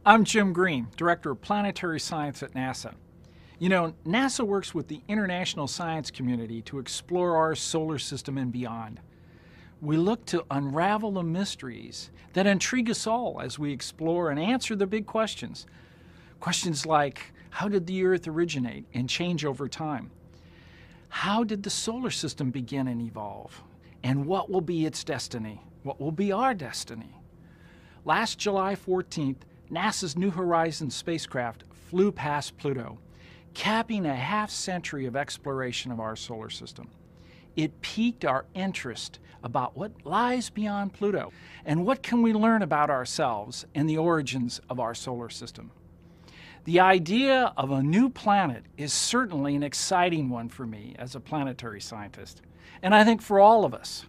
I'm Jim Green, Director of Planetary Science at NASA. You know, NASA works with the international science community to explore our solar system and beyond. We look to unravel the mysteries that intrigue us all as we explore and answer the big questions. Questions like, how did the Earth originate and change over time? How did the solar system begin and evolve? And what will be its destiny? What will be our destiny? Last July 14th, NASA's New Horizons spacecraft flew past Pluto, capping a half-century of exploration of our solar system. It piqued our interest about what lies beyond Pluto and what can we learn about ourselves and the origins of our solar system. The idea of a new planet is certainly an exciting one for me as a planetary scientist, and I think for all of us.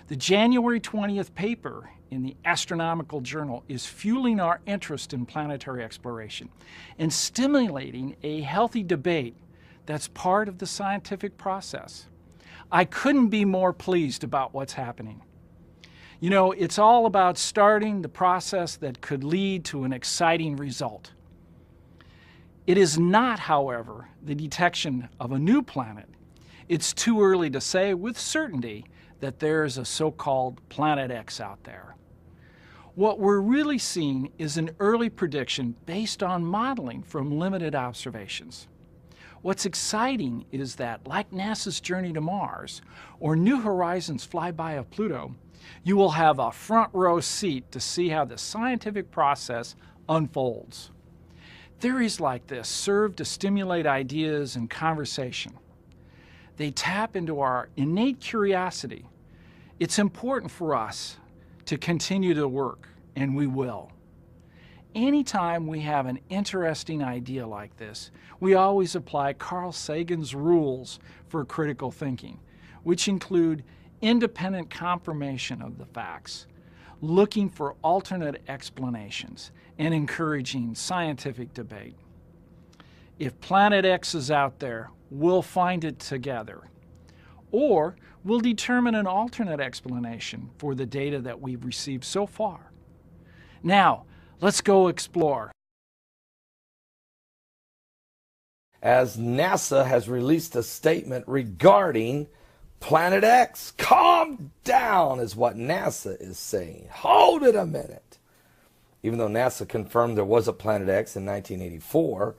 The January 20th paper in the Astronomical Journal is fueling our interest in planetary exploration and stimulating a healthy debate that's part of the scientific process. I couldn't be more pleased about what's happening. You know, it's all about starting the process that could lead to an exciting result. It is not, however, the detection of a new planet. It's too early to say with certainty that there's a so-called Planet X out there. What we're really seeing is an early prediction based on modeling from limited observations. What's exciting is that, like NASA's journey to Mars or New Horizons flyby of Pluto, you will have a front row seat to see how the scientific process unfolds. Theories like this serve to stimulate ideas and conversation. They tap into our innate curiosity. It's important for us to continue to work, and we will. Anytime we have an interesting idea like this, we always apply Carl Sagan's rules for critical thinking, which include independent confirmation of the facts, looking for alternate explanations, and encouraging scientific debate. If Planet X is out there, we'll find it together. Or we'll determine an alternate explanation for the data that we've received so far. Now, let's go explore. As NASA has released a statement regarding Planet X. Calm down is what NASA is saying. Hold it a minute. Even though NASA confirmed there was a Planet X in 1984,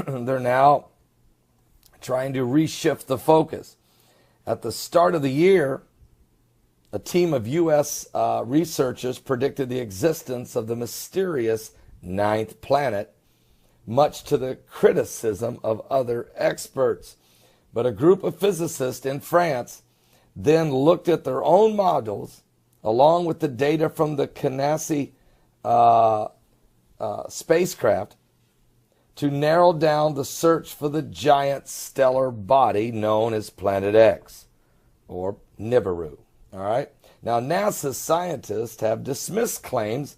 they're now trying to reshift the focus. At the start of the year, a team of U.S. researchers predicted the existence of the mysterious ninth planet, much to the criticism of other experts. But a group of physicists in France then looked at their own models, along with the data from the Canassi spacecraft, to narrow down the search for the giant stellar body known as Planet X, or Nibiru. All right. Now, NASA's scientists have dismissed claims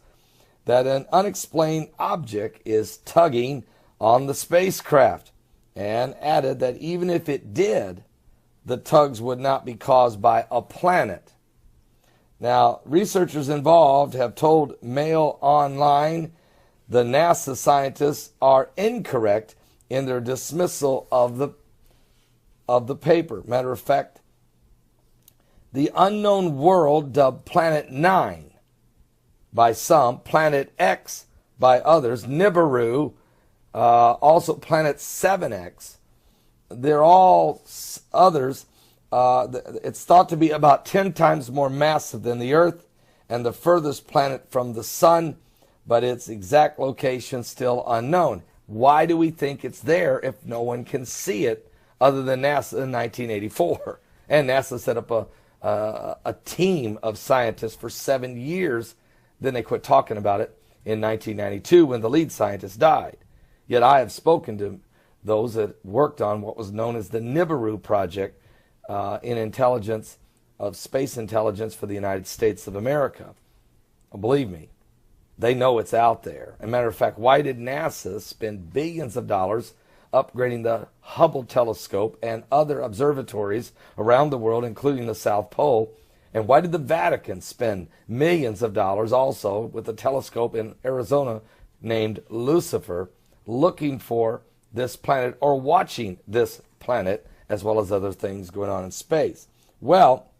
that an unexplained object is tugging on the spacecraft, and added that even if it did, the tugs would not be caused by a planet. Now, researchers involved have told Mail Online the NASA scientists are incorrect in their dismissal of the paper. Matter of fact, the unknown world, dubbed Planet 9 by some, Planet X by others, Nibiru, also Planet 7X, they're all others. It's thought to be about 10 times more massive than the Earth and the furthest planet from the Sun, but its exact location still unknown. Why do we think it's there if no one can see it other than NASA in 1984? And NASA set up a team of scientists for 7 years. Then they quit talking about it in 1992 when the lead scientist died. Yet I have spoken to those that worked on what was known as the Nibiru project in intelligence of space intelligence for the United States of America. Believe me, they know it's out there. As a matter of fact, why did NASA spend billions of dollars upgrading the Hubble telescope and other observatories around the world, including the South Pole? And why did the Vatican spend millions of dollars also with the telescope in Arizona named Lucifer looking for this planet or watching this planet, as well as other things going on in space. Well,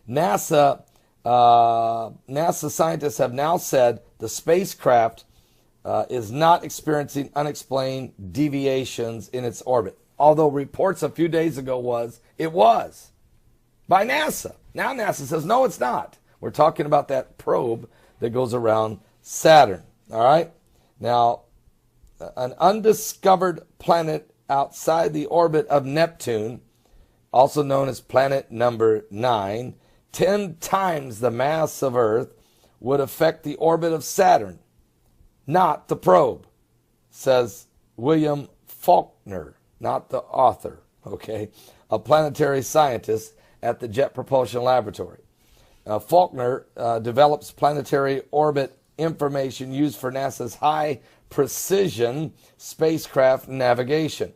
NASA scientists have now said the spacecraft is not experiencing unexplained deviations in its orbit. Although reports a few days ago it was by NASA. Now NASA says, no, it's not. We're talking about that probe that goes around Saturn. All right? Now, an undiscovered planet outside the orbit of Neptune, also known as planet number 9, 10 times the mass of Earth, would affect the orbit of Saturn, not the probe, says William Faulkner, not the author, okay, a planetary scientist at the Jet Propulsion Laboratory. Faulkner develops planetary orbit information used for NASA's high precision spacecraft navigation.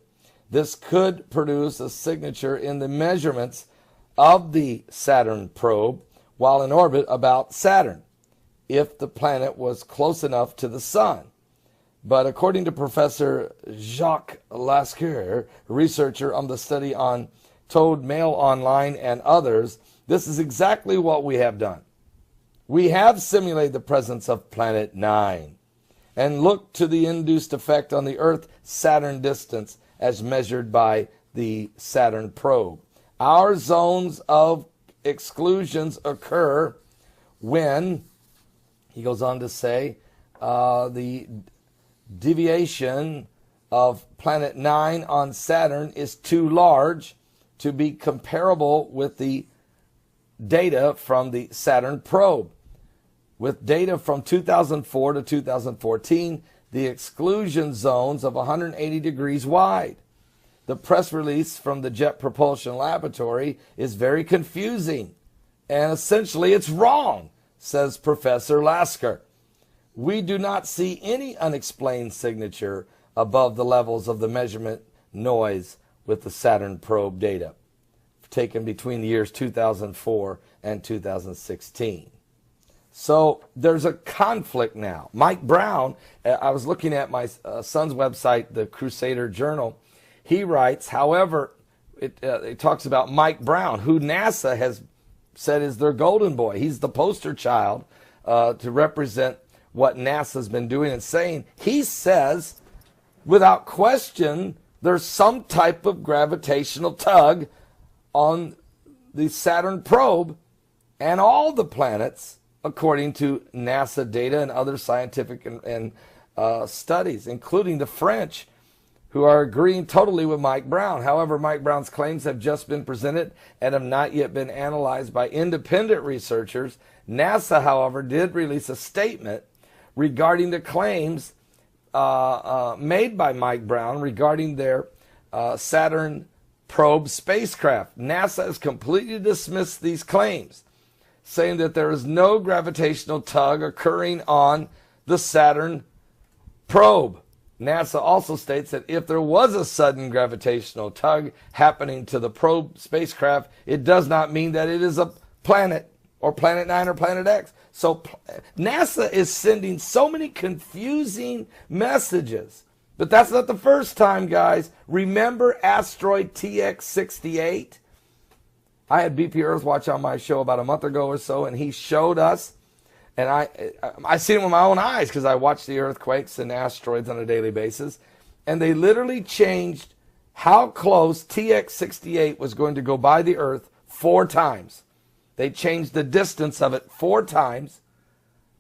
This could produce a signature in the measurements of the Saturn probe while in orbit about Saturn, if the planet was close enough to the sun. But according to Professor Jacques Lasquer, researcher on the study on told Mail Online and others, this is exactly what we have done. We have simulated the presence of planet 9 and looked to the induced effect on the Earth-Saturn distance as measured by the Saturn probe. Our zones of exclusions occur when, he goes on to say, the deviation of planet 9 on Saturn is too large to be comparable with the data from the Saturn probe. With data from 2004 to 2014, the exclusion zones of 180 degrees wide. The press release from the Jet Propulsion Laboratory is very confusing, and essentially it's wrong, says Professor Lasker. We do not see any unexplained signature above the levels of the measurement noise with the Saturn probe data taken between the years 2004 and 2016. So there's a conflict now. Mike Brown, I was looking at my son's website, the Crusader Journal. He writes, however, it talks about Mike Brown, who NASA has said is their golden boy. He's the poster child to represent what NASA's been doing and saying. He says, without question, there's some type of gravitational tug on the Saturn probe and all the planets, according to NASA data and other scientific and studies, including the French, who are agreeing totally with Mike Brown. However, Mike Brown's claims have just been presented and have not yet been analyzed by independent researchers. NASA, however, did release a statement regarding the claims made by Mike Brown regarding their Saturn probe spacecraft. NASA has completely dismissed these claims, saying that there is no gravitational tug occurring on the Saturn probe. NASA also states that if there was a sudden gravitational tug happening to the probe spacecraft, it does not mean that it is a planet or Planet 9 or Planet X. So NASA is sending so many confusing messages. But that's not the first time, guys. Remember asteroid TX68? I had BP Earthwatch on my show about a month ago or so, and he showed us, and I seen it with my own eyes because I watch the earthquakes and asteroids on a daily basis, and they literally changed how close TX68 was going to go by the Earth 4 times. They changed the distance of it 4 times.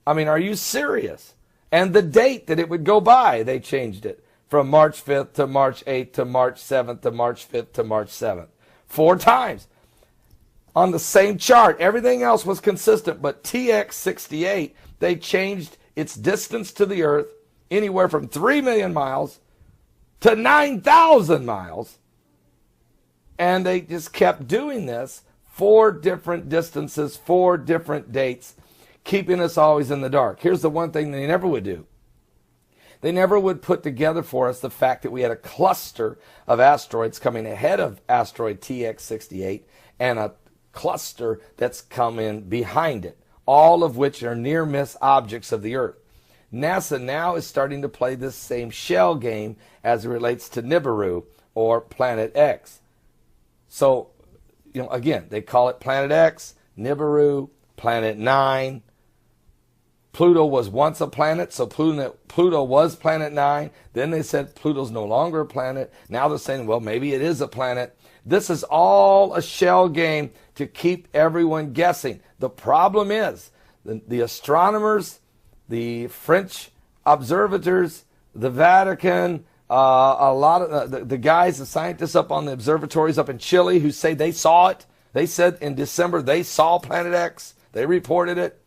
I mean, are you serious? And the date that it would go by, they changed it from March 5th to March 8th to March 7th to March 5th to March 7th. 4 times. On the same chart, everything else was consistent, but TX68, they changed its distance to the Earth anywhere from 3 million miles to 9,000 miles. And they just kept doing this, 4 different distances, 4 different dates, keeping us always in the dark. Here's the one thing they never would do. They never would put together for us the fact that we had a cluster of asteroids coming ahead of asteroid TX68 and a cluster that's come in behind it, all of which are near-miss objects of the Earth. NASA now is starting to play this same shell game as it relates to Nibiru or Planet X. So, again, they call it Planet X, Nibiru, Planet 9. Pluto was once a planet, so Pluto was Planet 9. Then they said Pluto's no longer a planet. Now they're saying, well, maybe it is a planet. This is all a shell game to keep everyone guessing. The problem is the astronomers, the French observators, the Vatican, a lot of the guys, the scientists up on the observatories up in Chile who say they saw it. They said in December they saw Planet X. They reported it.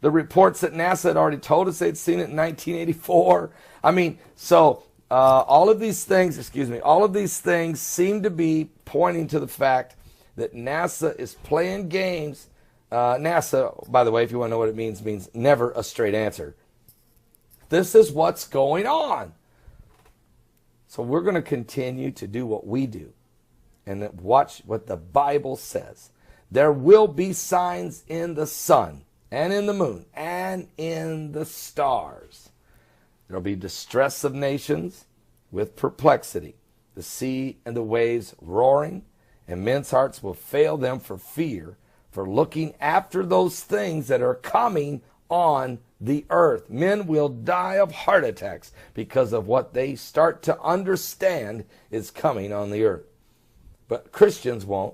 The reports that NASA had already told us they'd seen it in 1984. All of these things seem to be pointing to the fact that NASA is playing games. NASA, by the way, if you want to know what it means never a straight answer. This is what's going on. So we're going to continue to do what we do and watch what the Bible says. There will be signs in the sun and in the moon and in the stars. There will be distress of nations with perplexity, the sea and the waves roaring, and men's hearts will fail them for fear, for looking after those things that are coming on the earth. Men will die of heart attacks because of what they start to understand is coming on the earth. But Christians won't.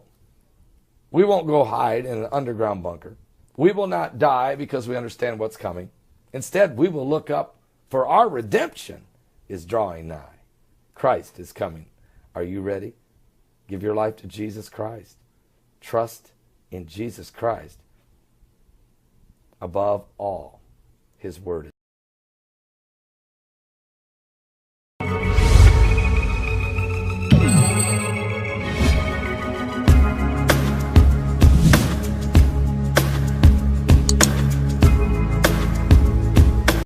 We won't go hide in an underground bunker. We will not die because we understand what's coming. Instead, we will look up, for our redemption is drawing nigh. Christ is coming. Are you ready? Give your life to Jesus Christ. Trust in Jesus Christ. Above all, His word is